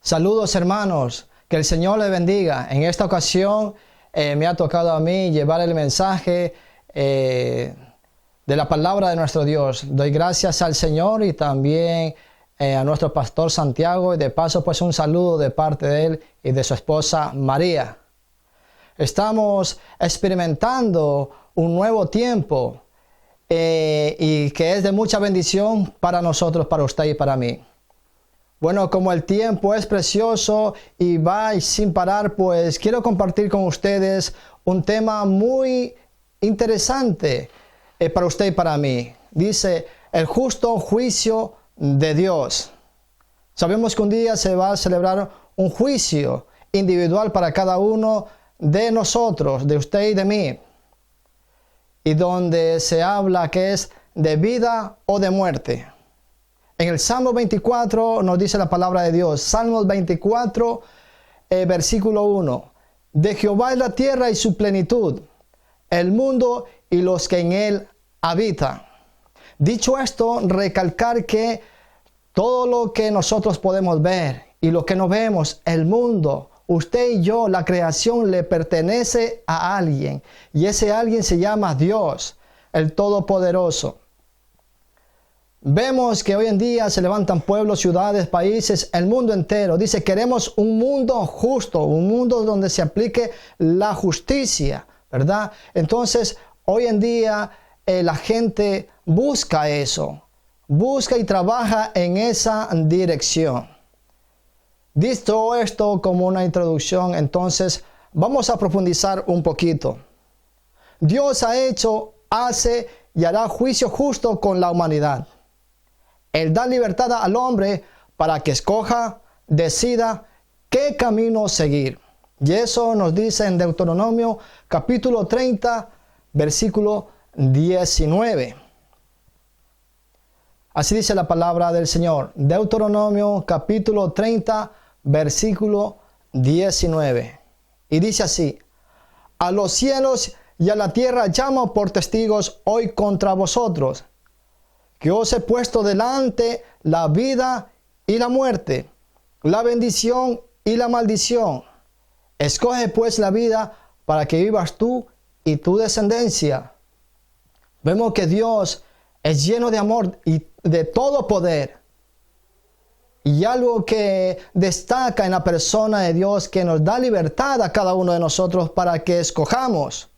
Saludos hermanos, que el Señor les bendiga. En esta ocasión me ha tocado a mí llevar el mensaje de la palabra de nuestro Dios. Doy gracias al Señor y también a nuestro pastor Santiago, y de paso pues un saludo de parte de él y de su esposa María. Estamos experimentando un nuevo tiempo y que es de mucha bendición para nosotros, para usted y para mí. Bueno, como el tiempo es precioso y va sin parar, pues quiero compartir con ustedes un tema muy interesante para usted y para mí. Dice, el justo juicio de Dios. Sabemos que un día se va a celebrar un juicio individual para cada uno de nosotros, de usted y de mí, y donde se habla que es de vida o de muerte. En el Salmo 24 nos dice la palabra de Dios. Salmos 24, versículo 1. De Jehová es la tierra y su plenitud, el mundo y los que en él habitan. Dicho esto, recalcar que todo lo que nosotros podemos ver y lo que no vemos, el mundo, usted y yo, la creación le pertenece a alguien. Y ese alguien se llama Dios, el Todopoderoso. Vemos que hoy en día se levantan pueblos, ciudades, países, el mundo entero. Dice, queremos un mundo justo, un mundo donde se aplique la justicia, ¿verdad? Entonces, hoy en día la gente busca eso, busca y trabaja en esa dirección. Dicho esto como una introducción, entonces vamos a profundizar un poquito. Dios ha hecho, hace y hará juicio justo con la humanidad. Él da libertad al hombre para que escoja, decida qué camino seguir. Y eso nos dice en Deuteronomio capítulo 30, versículo 19. Así dice la palabra del Señor. Deuteronomio capítulo 30, versículo 19. Y dice así: a los cielos y a la tierra llamo por testigos hoy contra vosotros, que os he puesto delante la vida y la muerte, la bendición y la maldición. Escoge pues la vida para que vivas tú y tu descendencia. Vemos que Dios es lleno de amor y de todo poder. Y algo que destaca en la persona de Dios, que nos da libertad a cada uno de nosotros para que escojamos.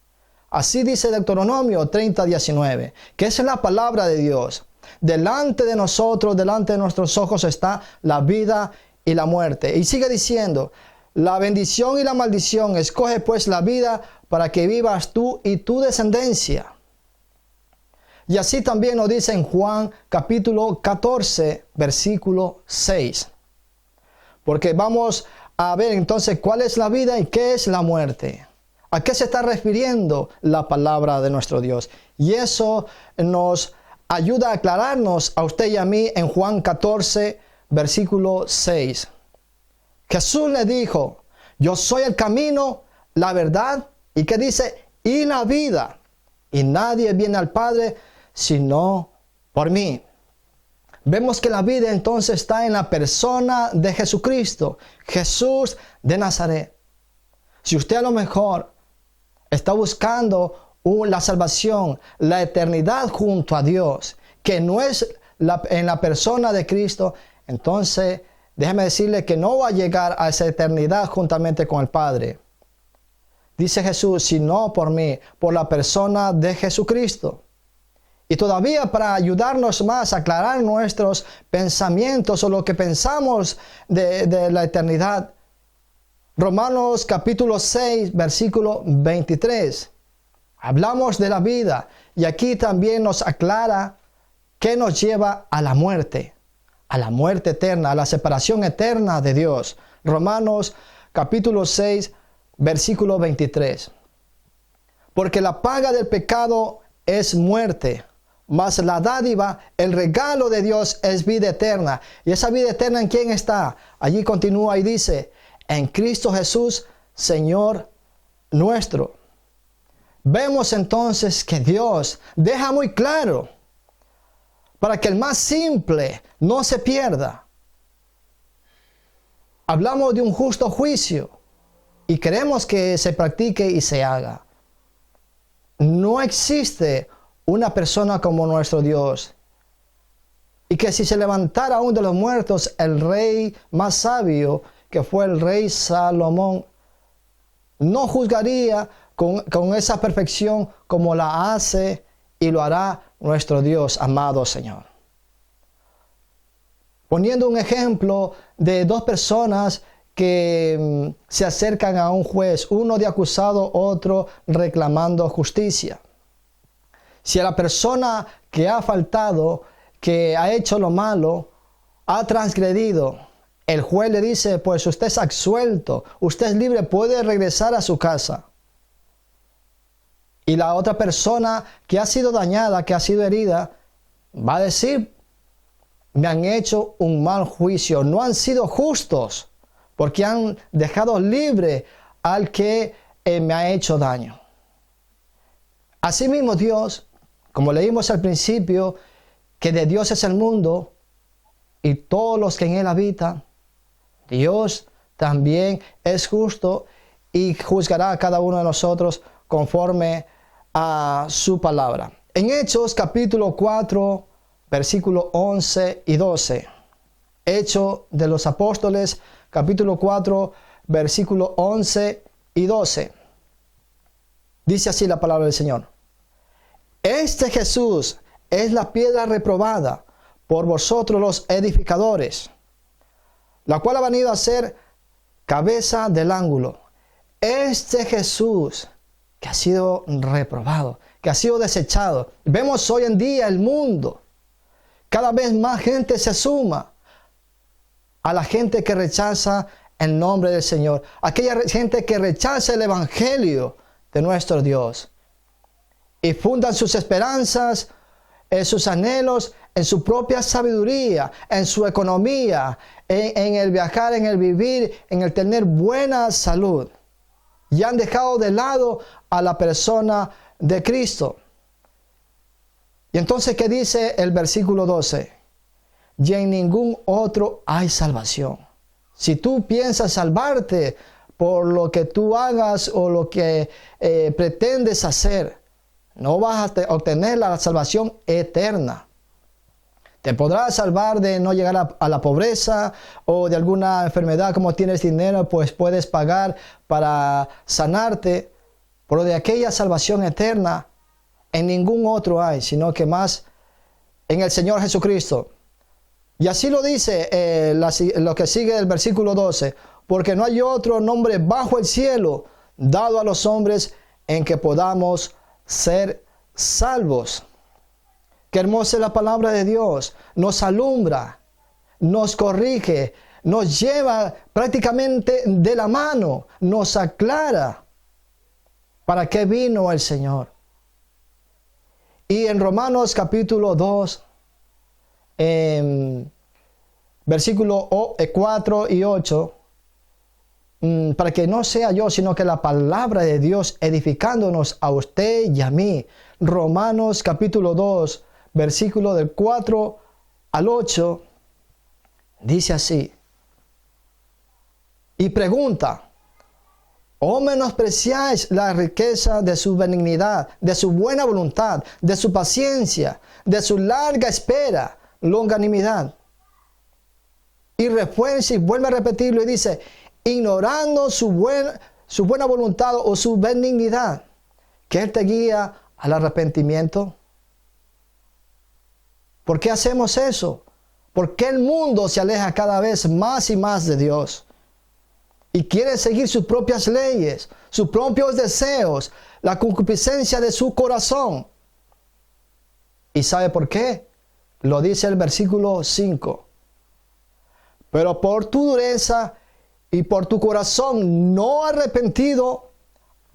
Así dice Deuteronomio 30, 19, que esa es la palabra de Dios. Delante de nosotros, delante de nuestros ojos está la vida y la muerte. Y sigue diciendo, la bendición y la maldición, escoge pues la vida para que vivas tú y tu descendencia. Y así también nos dice en Juan capítulo 14, versículo 6. Porque vamos a ver entonces cuál es la vida y qué es la muerte. ¿A qué se está refiriendo la palabra de nuestro Dios? Y eso nos ayuda a aclararnos a usted y a mí en Juan 14, versículo 6. Jesús le dijo, yo soy el camino, la verdad, y ¿qué dice? Y la vida. Y nadie viene al Padre sino por mí. Vemos que la vida entonces está en la persona de Jesucristo, Jesús de Nazaret. Si usted a lo mejor está buscando la salvación, la eternidad junto a Dios, que no es en la persona de Cristo, entonces déjeme decirle que no va a llegar a esa eternidad juntamente con el Padre. Dice Jesús, sino por mí, por la persona de Jesucristo. Y todavía para ayudarnos más a aclarar nuestros pensamientos o lo que pensamos de la eternidad, Romanos capítulo 6, versículo 23. Hablamos de la vida y aquí también nos aclara qué nos lleva a la muerte eterna, a la separación eterna de Dios. Romanos capítulo 6, versículo 23. Porque la paga del pecado es muerte, mas la dádiva, el regalo de Dios es vida eterna. ¿Y esa vida eterna en quién está? Allí continúa y dice, en Cristo Jesús, Señor nuestro. Vemos entonces que Dios deja muy claro para que el más simple no se pierda. hablamos de un justo juicio y queremos que se practique y se haga. No existe una persona como nuestro Dios. Y que si se levantara aún de los muertos el rey más sabio, que fue el rey Salomón, no juzgaría con esa perfección como la hace y lo hará nuestro Dios, amado Señor. Poniendo un ejemplo de dos personas que se acercan a un juez, uno de acusado, otro reclamando justicia. Si a la persona que ha faltado, que ha hecho lo malo, ha transgredido, el juez le dice, pues usted es absuelto, usted es libre, puede regresar a su casa. Y la otra persona que ha sido dañada, que ha sido herida, va a decir, me han hecho un mal juicio, no han sido justos, porque han dejado libre al que me ha hecho daño. Asimismo Dios, como leímos al principio, que de Dios es el mundo y todos los que en él habitan, Dios también es justo y juzgará a cada uno de nosotros conforme a su palabra. En Hechos capítulo 4, versículos 11 y 12. Hechos de los Apóstoles, capítulo 4, versículos 11 y 12. Dice así la palabra del Señor. Este Jesús es la piedra reprobada por vosotros los edificadores, la cual ha venido a ser cabeza del ángulo. Este Jesús que ha sido reprobado, que ha sido desechado. Vemos hoy en día el mundo. Cada vez más gente se suma a la gente que rechaza el nombre del Señor. Aquella gente que rechaza el evangelio de nuestro Dios. Y fundan sus esperanzas, sus anhelos en su propia sabiduría, en su economía, en el viajar, en el vivir, en el tener buena salud. Y han dejado de lado a la persona de Cristo. Y entonces, ¿qué dice el versículo 12? Y en ningún otro hay salvación. Si tú piensas salvarte por lo que tú hagas o lo que pretendes hacer, no vas a obtener la salvación eterna. Te podrás salvar de no llegar a la pobreza o de alguna enfermedad. Como tienes dinero, pues puedes pagar para sanarte. Pero de aquella salvación eterna, en ningún otro hay, sino que más en el Señor Jesucristo. Y así lo dice lo que sigue del versículo 12. Porque no hay otro nombre bajo el cielo dado a los hombres en que podamos ser salvos. Qué hermosa es la palabra de Dios. Nos alumbra, nos corrige, nos lleva prácticamente de la mano, nos aclara para qué vino el Señor. Y en Romanos capítulo 2, versículos 4 y 8, para que no sea yo, sino que la palabra de Dios edificándonos a usted y a mí. Romanos capítulo 2, versículo del 4 al 8, dice así. Y pregunta, ¿o menospreciáis la riqueza de su benignidad, de su buena voluntad, de su paciencia, de su larga espera, longanimidad? Y refuerza y vuelve a repetirlo y dice, ignorando su buena voluntad o su benignidad, que Él te guía al arrepentimiento. ¿Por qué hacemos eso? ¿Por qué el mundo se aleja cada vez más y más de Dios? Y quiere seguir sus propias leyes, sus propios deseos, la concupiscencia de su corazón. ¿Y sabe por qué? Lo dice el versículo 5. Pero por tu dureza y por tu corazón no arrepentido,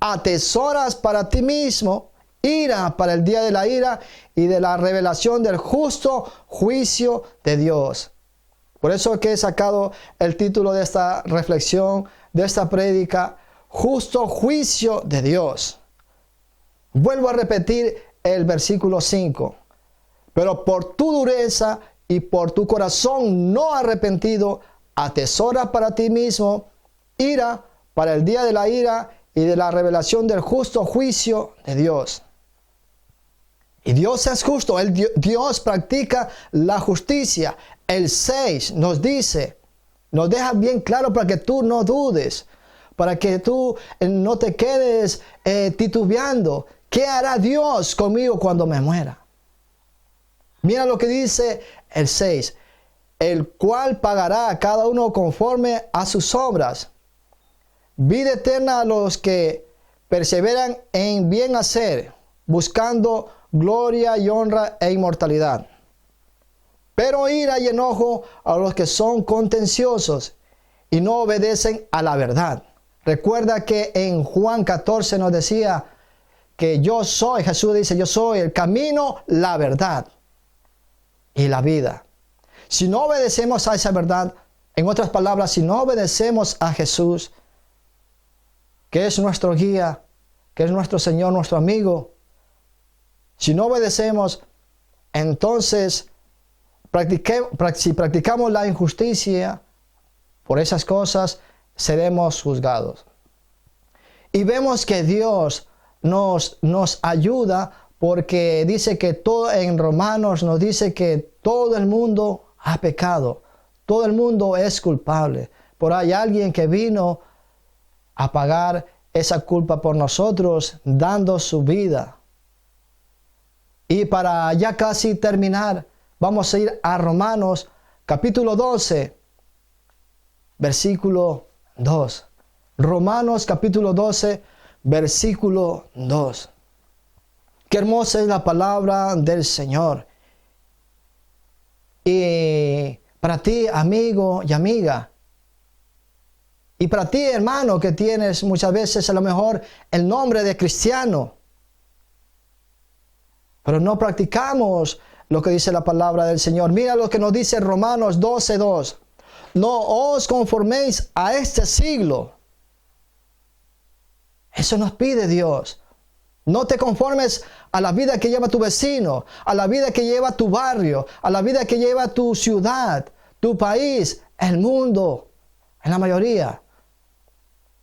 atesoras para ti mismo ira para el día de la ira y de la revelación del justo juicio de Dios. Por eso que he sacado el título de esta reflexión, de esta prédica, justo juicio de Dios. Vuelvo a repetir el versículo 5. Pero por tu dureza y por tu corazón no arrepentido, atesora para ti mismo ira para el día de la ira y de la revelación del justo juicio de Dios. Y Dios es justo, Dios practica la justicia. El 6 nos dice, nos deja bien claro para que tú no dudes, para que tú no te quedes titubeando. ¿Qué hará Dios conmigo cuando me muera? Mira lo que dice el 6. El cual pagará a cada uno conforme a sus obras. Vida eterna a los que perseveran en bien hacer, buscando gloria y honra e inmortalidad. Pero ira y enojo a los que son contenciosos y no obedecen a la verdad. Recuerda que en Juan 14 nos decía que yo soy, Jesús dice, yo soy el camino, la verdad y la vida. Si no obedecemos a esa verdad, en otras palabras, si no obedecemos a Jesús, que es nuestro guía, que es nuestro Señor, nuestro amigo, si no obedecemos, entonces si practicamos la injusticia por esas cosas, seremos juzgados. Y vemos que Dios nos ayuda porque dice que todo en Romanos nos dice que todo el mundo ha pecado, todo el mundo es culpable. Por ahí alguien que vino a pagar esa culpa por nosotros, dando su vida. Y para ya casi terminar, vamos a ir a Romanos capítulo 12, versículo 2. Romanos capítulo 12, versículo 2. Qué hermosa es la palabra del Señor. Y para ti, amigo y amiga, y para ti, hermano, que tienes muchas veces a lo mejor el nombre de cristiano, pero no practicamos lo que dice la palabra del Señor. Mira lo que nos dice Romanos 12:2. No os conforméis a este siglo. Eso nos pide Dios. No te conformes a la vida que lleva tu vecino, a la vida que lleva tu barrio, a la vida que lleva tu ciudad, tu país, el mundo, en la mayoría.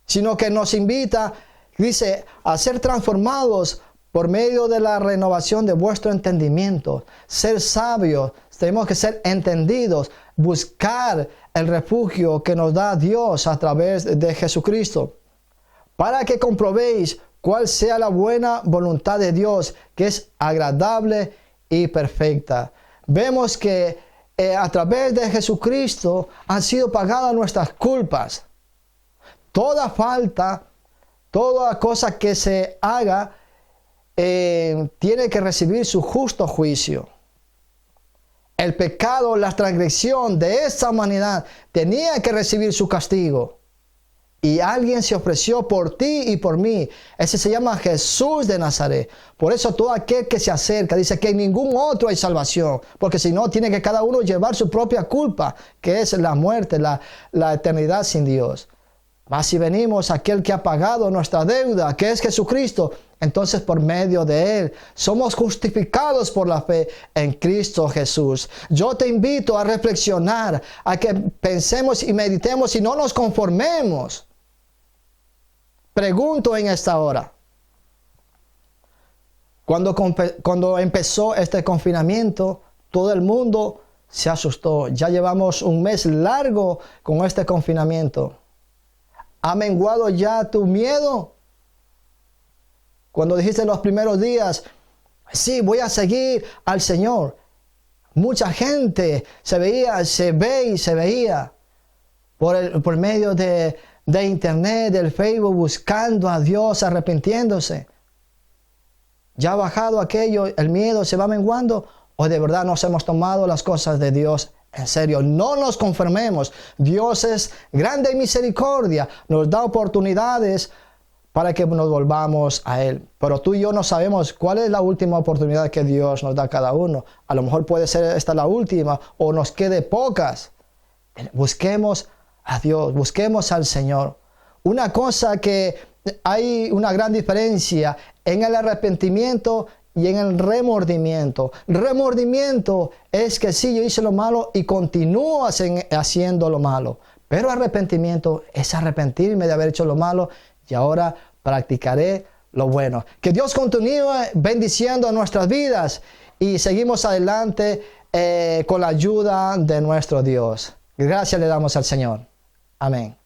Sino que nos invita, dice, a ser transformados por medio de la renovación de vuestro entendimiento. Ser sabios, tenemos que ser entendidos, buscar el refugio que nos da Dios a través de Jesucristo, para que comprobéis cuál sea la buena voluntad de Dios, que es agradable y perfecta. Vemos que a través de Jesucristo han sido pagadas nuestras culpas. Toda falta, toda cosa que se haga, tiene que recibir su justo juicio. El pecado, la transgresión de esta humanidad tenía que recibir su castigo. Y alguien se ofreció por ti y por mí. Ese se llama Jesús de Nazaret. Por eso todo aquel que se acerca dice que en ningún otro hay salvación. Porque si no, tiene que cada uno llevar su propia culpa, que es la muerte, la eternidad sin Dios. Mas si venimos a aquel que ha pagado nuestra deuda, que es Jesucristo, entonces por medio de Él somos justificados por la fe en Cristo Jesús. Yo te invito a reflexionar, a que pensemos y meditemos y no nos conformemos. Pregunto en esta hora, cuando empezó este confinamiento, todo el mundo se asustó. Ya llevamos un mes largo con este confinamiento. ¿Ha menguado ya tu miedo? Cuando dijiste en los primeros días, sí, voy a seguir al Señor. Mucha gente se veía por medio de internet, del Facebook, buscando a Dios, arrepintiéndose. ¿Ya ha bajado aquello, el miedo se va menguando? ¿O de verdad nos hemos tomado las cosas de Dios en serio? No nos conformemos. Dios es grande en misericordia. Nos da oportunidades para que nos volvamos a Él. Pero tú y yo no sabemos cuál es la última oportunidad que Dios nos da a cada uno. A lo mejor puede ser esta la última o nos quede pocas. Busquemos a Dios, busquemos al Señor. Una cosa que hay una gran diferencia en el arrepentimiento y en el remordimiento. Remordimiento es que sí, yo hice lo malo y continúo haciendo lo malo. Pero arrepentimiento es arrepentirme de haber hecho lo malo y ahora practicaré lo bueno. Que Dios continúe bendiciendo nuestras vidas y seguimos adelante con la ayuda de nuestro Dios. Gracias le damos al Señor. Amén.